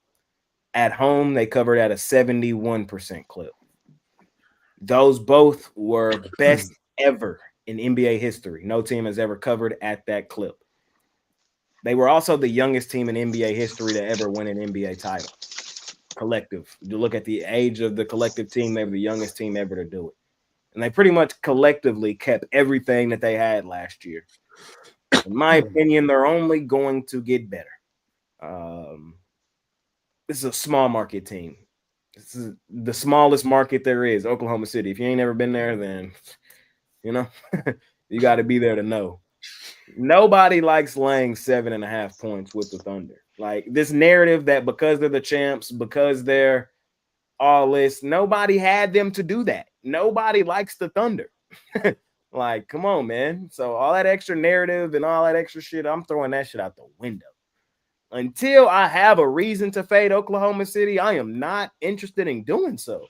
At home, they covered at a 71% clip. Those both were best ever in NBA history. No team has ever covered at that clip. They were also the youngest team in NBA history to ever win an NBA title. Collective. You look at the age of the collective team, they were the youngest team ever to do it. And they pretty much collectively kept everything that they had last year. In my opinion, they're only going to get better. This is a small market team. This is the smallest market there is, Oklahoma City. If you ain't never been there, then, you got to be there to know. Nobody likes laying 7.5 points with the Thunder. Like, this narrative that because they're the champs, because they're all this, nobody had them to do that. Nobody likes the Thunder. Like, come on, man. So all that extra narrative and all that extra shit, I'm throwing that shit out the window. Until I have a reason to fade Oklahoma City, I am not interested in doing so.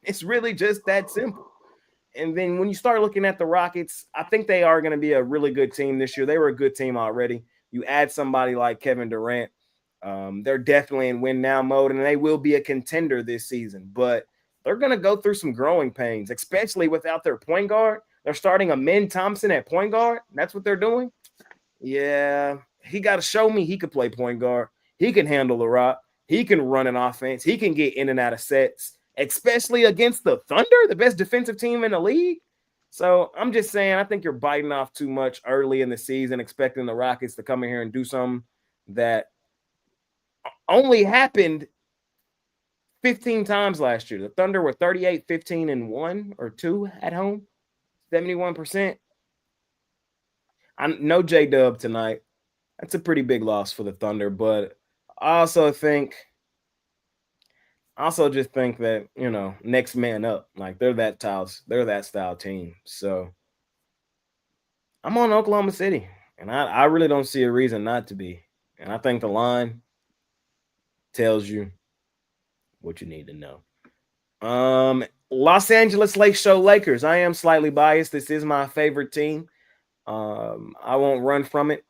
It's really just that simple. And then when you start looking at the Rockets, I think they are going to be a really good team this year. They were a good team already. You add somebody like Kevin Durant, They're definitely in win now mode, and they will be a contender this season. But they're going to go through some growing pains, especially without their point guard. They're starting Amin Thompson at point guard. That's what they're doing. Yeah, he got to show me he could play point guard. He can handle the rock. He can run an offense. He can get in and out of sets, especially against the Thunder, the best defensive team in the league. So I'm just saying, I think you're biting off too much early in the season, expecting the Rockets to come in here and do something that only happened 15 times last year. The Thunder were 38, 15, and 1 or 2 at home, 71%. I know J-Dub tonight. That's a pretty big loss for the Thunder, but I also just think that, next man up. Like they're that style team. So I'm on Oklahoma City, and I really don't see a reason not to be. And I think the line tells you what you need to know. Los Angeles Lakers. I am slightly biased. This is my favorite team. I won't run from it.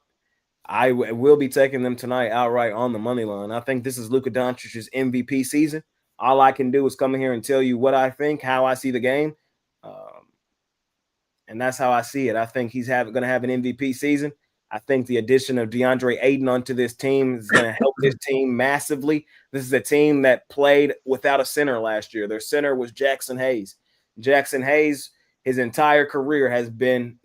I will be taking them tonight outright on the money line. I think this is Luka Doncic's MVP season. All I can do is come in here and tell you what I think, how I see the game. And that's how I see it. I think he's going to have an MVP season. I think the addition of DeAndre Ayton onto this team is going to help this team massively. This is a team that played without a center last year. Their center was Jackson Hayes. Jackson Hayes, his entire career has been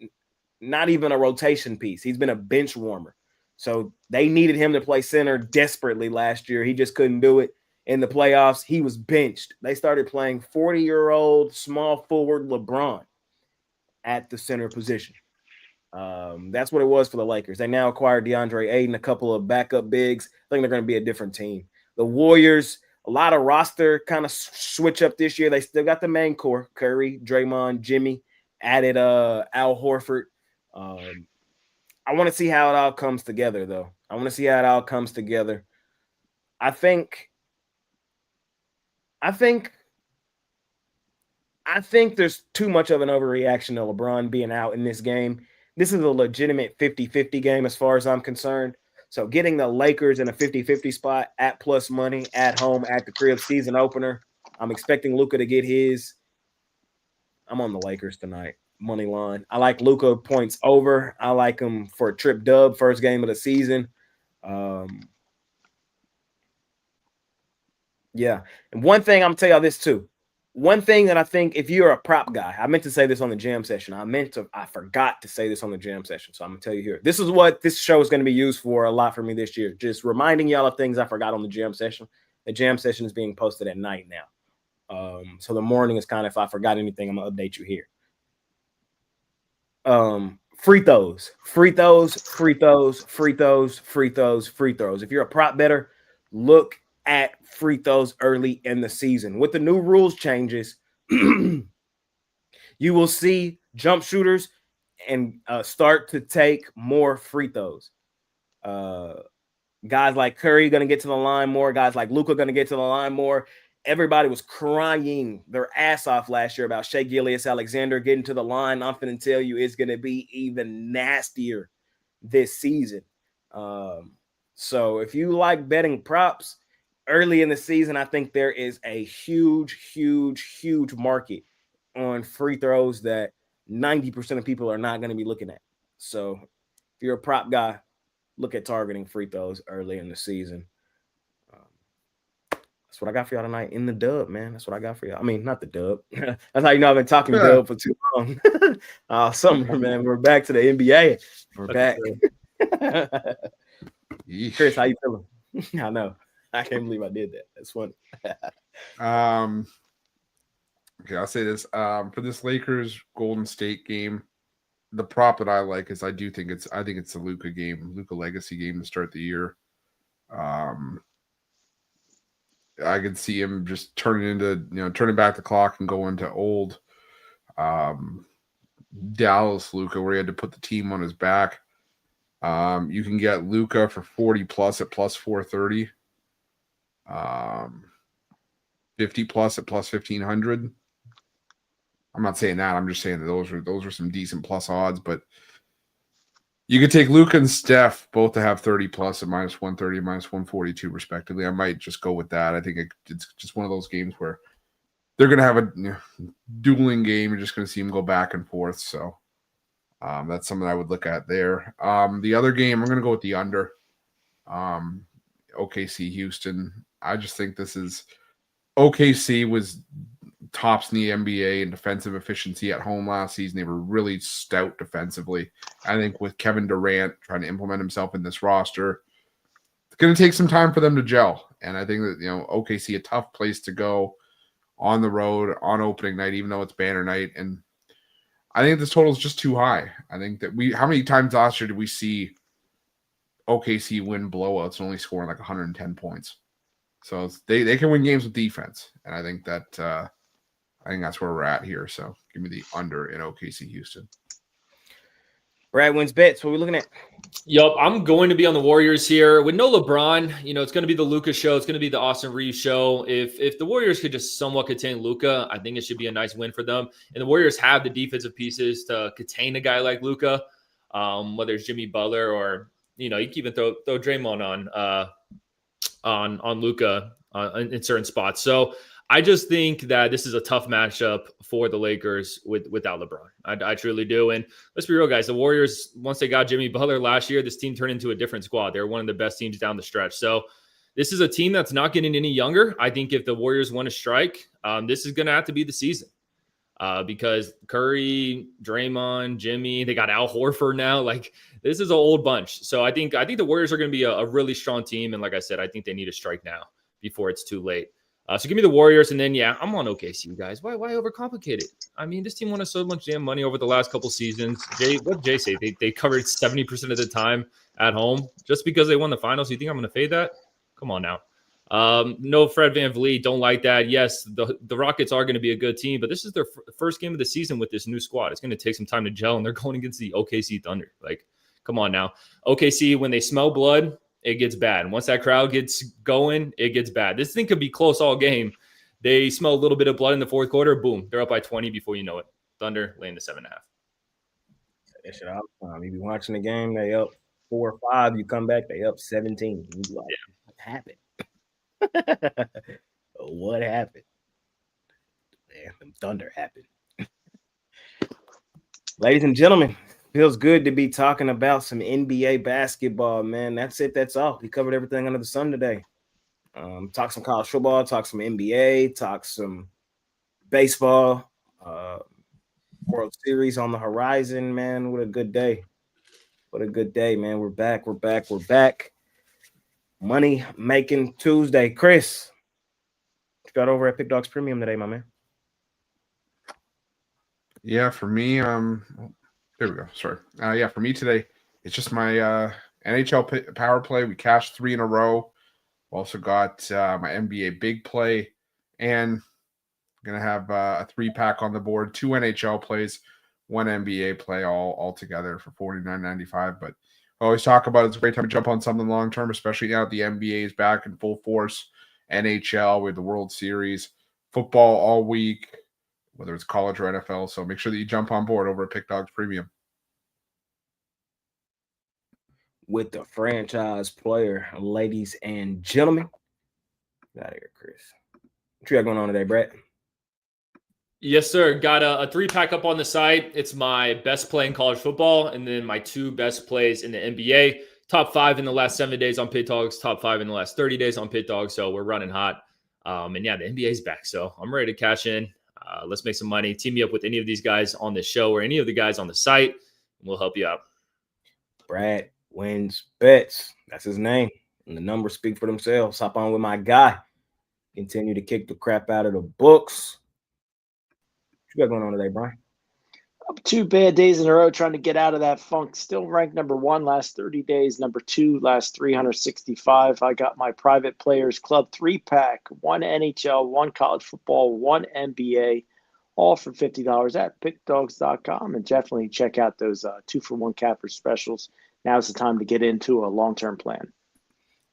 not even a rotation piece. He's been a bench warmer. So they needed him to play center desperately last year. He just couldn't do it. In the playoffs, he was benched. They started playing 40-year-old small forward LeBron at the center position. That's what it was for the Lakers. They now acquired DeAndre Ayton, a couple of backup bigs. I think they're going to be a different team. The Warriors, a lot of roster kind of switch up this year. They still got the main core, Curry, Draymond, Jimmy, added Al Horford. I want to see how it all comes together, though. I think there's too much of an overreaction to LeBron being out in this game. This is a legitimate 50-50 game as far as I'm concerned. So getting the Lakers in a 50-50 spot at plus money at home at the crib season opener, I'm expecting Luka to get his. I'm on the Lakers tonight. Money line. I like Luka points over. I like him for a trip dub, first game of the season. Yeah. And one thing I'm going to tell y'all this too. One thing that I think, if you're a prop guy, I meant to say this on the jam session. I forgot to say this on the jam session. So I'm going to tell you here. This is what this show is going to be used for a lot for me this year. Just reminding y'all of things I forgot on the jam session. The jam session is being posted at night now. So the morning is kind of, if I forgot anything, I'm going to update you here. Free throws. If you're a prop bettor, look at free throws early in the season. With the new rules changes, you will see jump shooters and start to take more free throws. Guys like Curry going to get to the line more. Guys like Luka going to get to the line more. Everybody was crying their ass off last year about Shai Gilgeous-Alexander getting to the line. I'm going to tell you it's going to be even nastier this season. So if you like betting props early in the season, I think there is a huge market on free throws that 90% of people are not going to be looking at. So if you're a prop guy, look at targeting free throws early in the season. That's what I got for y'all tonight in the dub, man. That's what I got for y'all. I mean, not the dub. That's how you know I've been talking dub for too long. Summer, man. We're back to the NBA. We're back. Chris, how you feeling? I know. I can't believe I did that. That's funny. Okay, I'll say this. For this Lakers Golden State game, the prop that I like is I think it's the Luka game, Luka legacy game to start the year. I could see him just turning back the clock and going to old Dallas Luka, where he had to put the team on his back. You can get Luka for 40 plus at plus 430. 50 plus at plus 1500. I'm not saying that. I'm just saying that those are some decent plus odds, but You could take Luka and Steph both to have 30 plus at -130, -142 respectively. I might just go with that. I think it's just one of those games where they're going to have a dueling game. You're just going to see them go back and forth. So that's something I would look at there. The other game, I'm going to go with the under. OKC Houston. I just think this is OKC was tops in the NBA in defensive efficiency at home last season. They were really stout defensively. I think with Kevin Durant trying to implement himself in this roster, it's going to take some time for them to gel. And I think that, OKC, a tough place to go on the road on opening night, even though it's banner night. And I think this total is just too high. I think that how many times last year did we see OKC win blowouts and only scoring like 110 points? So they can win games with defense. And I think that, I think that's where we're at here. So give me the under in OKC Houston. Brad wins bets. What are we looking at? Yup, I'm going to be on the Warriors here. With no LeBron, it's going to be the Luka show. It's going to be the Austin Reeves show. If the Warriors could just somewhat contain Luka, I think it should be a nice win for them. And the Warriors have the defensive pieces to contain a guy like Luka, whether it's Jimmy Butler or, you can even throw Draymond on Luka in certain spots. So I just think that this is a tough matchup for the Lakers without LeBron. I truly do. And let's be real, guys. The Warriors, once they got Jimmy Butler last year, this team turned into a different squad. They're one of the best teams down the stretch. So this is a team that's not getting any younger. I think if the Warriors want to strike, this is going to have to be the season because Curry, Draymond, Jimmy, they got Al Horford now. Like, this is an old bunch. So I think the Warriors are going to be a really strong team. And like I said, I think they need to strike now before it's too late. So give me the Warriors, and then, I'm on OKC, guys. Why overcomplicate it? I mean, this team won us so much damn money over the last couple seasons. What did Jay say? They covered 70% of the time at home just because they won the finals. You think I'm going to fade that? Come on now. No Fred VanVleet. Don't like that. Yes, the Rockets are going to be a good team, but this is their first game of the season with this new squad. It's going to take some time to gel, and they're going against the OKC Thunder. Like, come on now. OKC, when they smell blood, it gets bad. And once that crowd gets going, it gets bad. This thing could be close all game. They smell a little bit of blood in the fourth quarter. Boom. They're up by 20 before you know it. Thunder laying the 7.5. That shit all the time. You be watching the game, they up 4 or 5. You come back, they up 17. You be like, What happened? What happened? Man, them Thunder happened. Ladies and gentlemen, feels good to be talking about some NBA basketball, man. That's it. That's all. We covered everything under the sun today. Talk some college football, talk some NBA, talk some baseball, World Series on the horizon, man. What a good day. What a good day, man. We're back. Money making Tuesday. Chris, what you got over at PickDawgz Premium today, my man? Yeah, for me, there we go. Sorry. For me today, it's just my NHL power play. We cashed 3 in a row. Also got my NBA big play, and I'm gonna have a 3-pack on the board. 2 NHL plays, 1 NBA play, all together for $49.95. But I always talk about it's a great time to jump on something long term, especially now that the NBA is back in full force. NHL with the World Series, football all week, whether it's college or NFL. So make sure that you jump on board over at PickDawgz Premium. With the franchise player, ladies and gentlemen. Get out of here, Chris. What you got going on today, Brett? Yes, sir. Got a 3-pack up on the site. It's my best play in college football, and then my 2 best plays in the NBA. Top 5 in the last 7 days on PickDawgz. Top 5 in the last 30 days on PickDawgz. So we're running hot. And the NBA is back. So I'm ready to cash in. Let's make some money. Team me up with any of these guys on the show or any of the guys on the site, and we'll help you out. Brad wins bets. That's his name. And the numbers speak for themselves. Hop on with my guy. Continue to kick the crap out of the books. What you got going on today, Brian? 2 bad days in a row trying to get out of that funk. Still ranked number 1 last 30 days. Number 2 last 365. I got my private players club 3-pack. 1 NHL, 1 college football, 1 NBA. All for $50 at PickDawgz.com. And definitely check out those 2-for-1 capper specials. Now's the time to get into a long-term plan.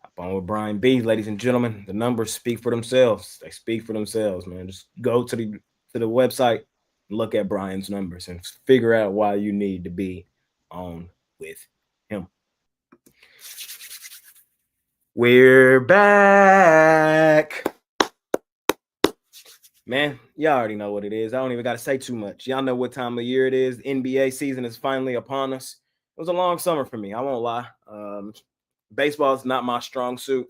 Hop on with Brian B. Ladies and gentlemen, the numbers speak for themselves. They speak for themselves, man. Just go to the website, look at Brian's numbers, and figure out why you need to be on with We're back. Man, y'all already know what it is. I don't even got to say too much. Y'all know what time of year it is. NBA season is finally upon us. It was a long summer for me. I won't lie. Baseball is not my strong suit.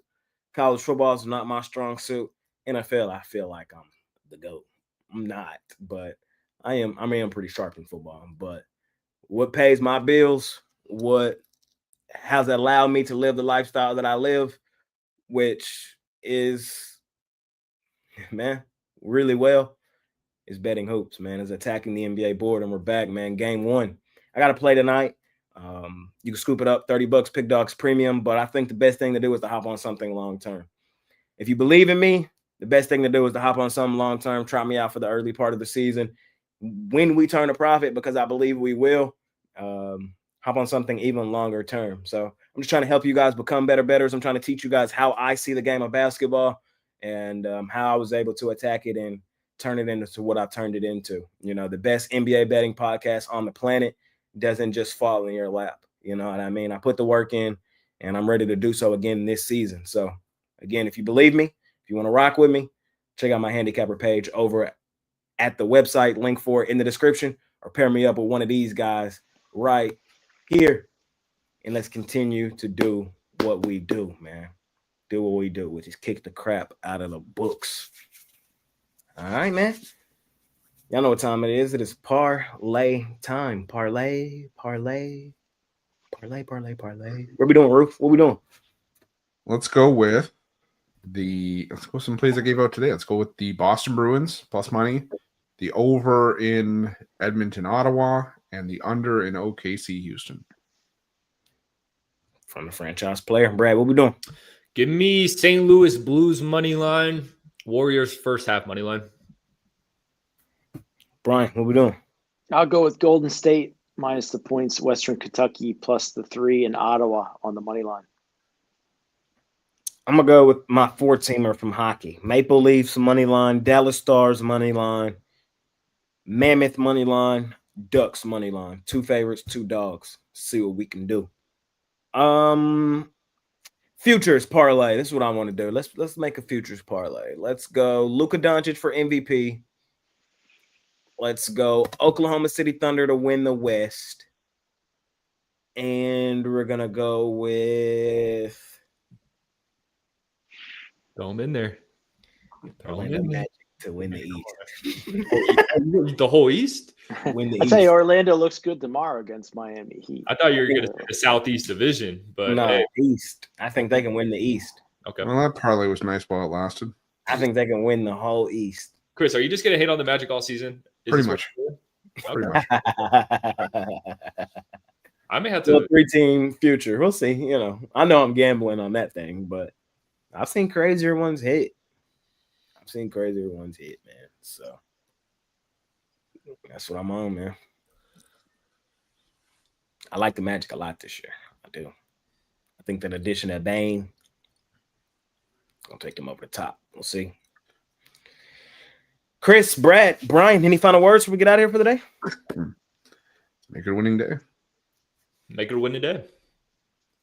College football is not my strong suit. NFL, I feel like I'm the GOAT. I'm not, but I am pretty sharp in football. But what pays my bills, what has allowed me to live the lifestyle that I live, which is, man, really well, is betting hoops, man. Is attacking the NBA board, and we're back, man. Game 1. I got to play tonight. You can scoop it up, $30, PickDawgz Premium, but I think the best thing to do is to hop on something long-term. If you believe in me, the best thing to do is to hop on something long-term, try me out for the early part of the season. When we turn a profit, because I believe we will, hop on something even longer term. So I'm just trying to help you guys become better bettors. I'm trying to teach you guys how I see the game of basketball and how I was able to attack it and turn it into what I've turned it into. You know, the best NBA betting podcast on the planet doesn't just fall in your lap. You know what I mean? I put the work in, and I'm ready to do so again this season. So, again, if you believe me, if you want to rock with me, check out my handicapper page over at the website, link for it in the description, or pair me up with one of these guys right here. And let's continue to do what we do, man. Do what we do, which is kick the crap out of the books. All right, man. Y'all know what time it is. It is parlay time. Parlay. What we doing, Roof? What we doing? Let's go with some plays I gave out today. Let's go with the Boston Bruins plus money, the over in Edmonton, Ottawa, and the under in OKC, Houston. From the franchise player. Brad, what we doing? Give me St. Louis Blues money line, Warriors first half money line. Brian, what we doing? I'll go with Golden State minus the points, Western Kentucky plus the 3, and Ottawa on the money line. I'm going to go with my 4-teamer from hockey. Maple Leafs money line, Dallas Stars money line, Mammoth money line, Ducks money line. 2 favorites, 2 dogs. See what we can do. Futures parlay. This is what I want to do. Let's make a futures parlay. Let's go Luka Doncic for MVP. Let's go Oklahoma City Thunder to win the West. And we're going to go with... Throw them in there. Orlando Magic to win the East. The whole East? Win the I'll East. tell you, Orlando looks good tomorrow against Miami Heat. I thought you were going to say the Southeast Division, but no, hey. East. I think they can win the East. Okay. Well, that parlay was nice while it lasted. I think they can win the whole East. Chris, are you just going to hate on the Magic all season? Pretty much. Okay. Pretty much. I may have to. 3-team future. We'll see. You know, I know I'm gambling on that thing, but I've seen crazier ones hit. Man. So that's what I'm on, man. I like the Magic a lot this year. I do. I think that addition of Bane gonna take them over the top. We'll see. Chris, Brad, Brian, any final words before we get out of here for the day? Make it a winning day. Make it a winning day.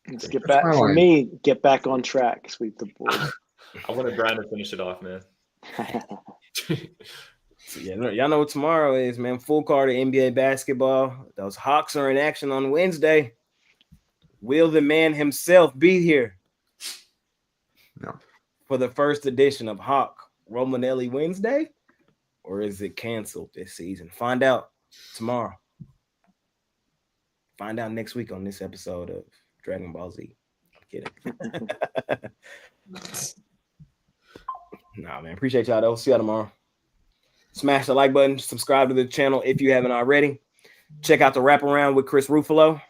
Let's get back for me. Get back on track. Sweep the board. I wanted Brian to finish it off, man. So y'all know what tomorrow is, man. Full card of NBA basketball. Those Hawks are in action on Wednesday. Will the man himself be here? No. For the first edition of Hawk Romanelli Wednesday? Or is it canceled this season? Find out tomorrow. Find out next week on this episode of Dragon Ball Z. I'm kidding. Nah, man. Appreciate y'all, though. See y'all tomorrow. Smash the like button. Subscribe to the channel if you haven't already. Check out the Wraparound with Chris Ruffalo.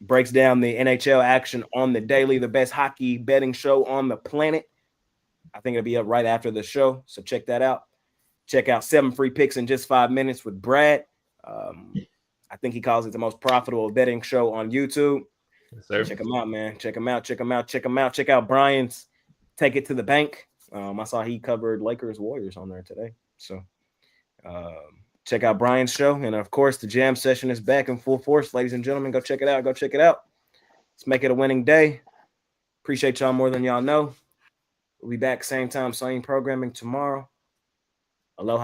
Breaks down the NHL action on the daily, the best hockey betting show on the planet. I think it'll be up right after the show, so check that out. Check out 7 free picks in just 5 minutes with Brad. I think he calls it the most profitable betting show on YouTube. Yes, check him out, man. Check him out. Check out Brian's Take It to the Bank. I saw he covered Lakers Warriors on there today. So check out Brian's show. And, of course, the jam session is back in full force. Ladies and gentlemen, go check it out. Let's make it a winning day. Appreciate y'all more than y'all know. We'll be back same time, same programming tomorrow. Aloha.